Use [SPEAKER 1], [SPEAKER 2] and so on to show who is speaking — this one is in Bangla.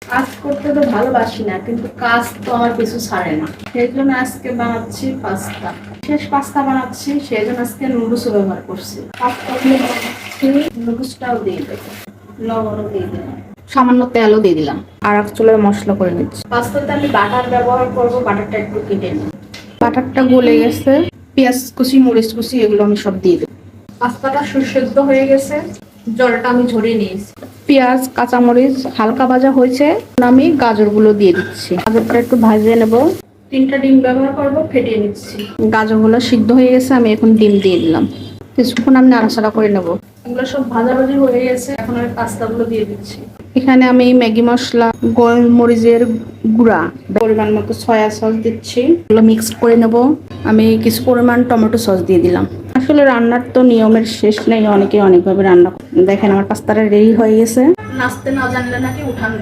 [SPEAKER 1] কাজ করতে তো ভালোবাসি না, কিন্তু কাজ তো আমার কিছু ছাড়ে না। সেই জন্য আজকে বানাচ্ছি পাস্তা। শেষ পাস্তা বানাচ্ছি, সেই জন্য আজকে নুডলস ব্যবহার করছি। পাস্তা দিয়ে বানাচ্ছি, নুডলসটাও দিয়ে দেবো, লবণও দিয়ে দিলাম, সামান্য তেলও দিয়ে দিলাম। আর এক চুলায় মশলা করে নিচ্ছি। পাস্তাতে আমি বাটার ব্যবহার করবো, বাটারটা একটু কেটে নিই। বাটারটা গলে গেছে, পেঁয়াজ কুচি, মরিচ কুচি এগুলো আমি সব দিয়ে দেবো। পাস্তাটা সুসেদ্ধ হয়ে গেছে, জলটা আমি ঝরিয়ে নিয়েছি। পেঁয়াজ কাঁচামরিচ হালকা ভাজা হয়েছে, আমি গাজরগুলো দিয়ে দিচ্ছি। গাজরটা একটু ভাজিয়ে নেব। 3টা ডিম ব্যবহার করব, ফেটিয়ে নিচ্ছি। গাজরগুলো সিদ্ধ হয়ে গেছে, আমি এখন ডিম দিয়ে দিলাম। কিছুক্ষণ আমি নাড়াচাড়া করে নেব। এগুলো সব ভাজাভাজি হয়ে গেছে, এখন আমি পাস্তাগুলো দিয়ে দিচ্ছি। এখানে আমি ম্যাগি মশলা, গোলমরিচের গুঁড়া, পরিমাণ মতো সয়া সস দিচ্ছি। এগুলো মিক্স করে নেব। আমি কিছু পরিমাণ টমেটো সস দিয়ে দিলাম। আসলে রান্নার তো নিয়মের শেষ নেই, অনেকে অনেকভাবে রান্না করে। দেখেন আমার পাস্তাটা রেডি হয়ে গেছে। নাচতে না জানলে নাকি উঠান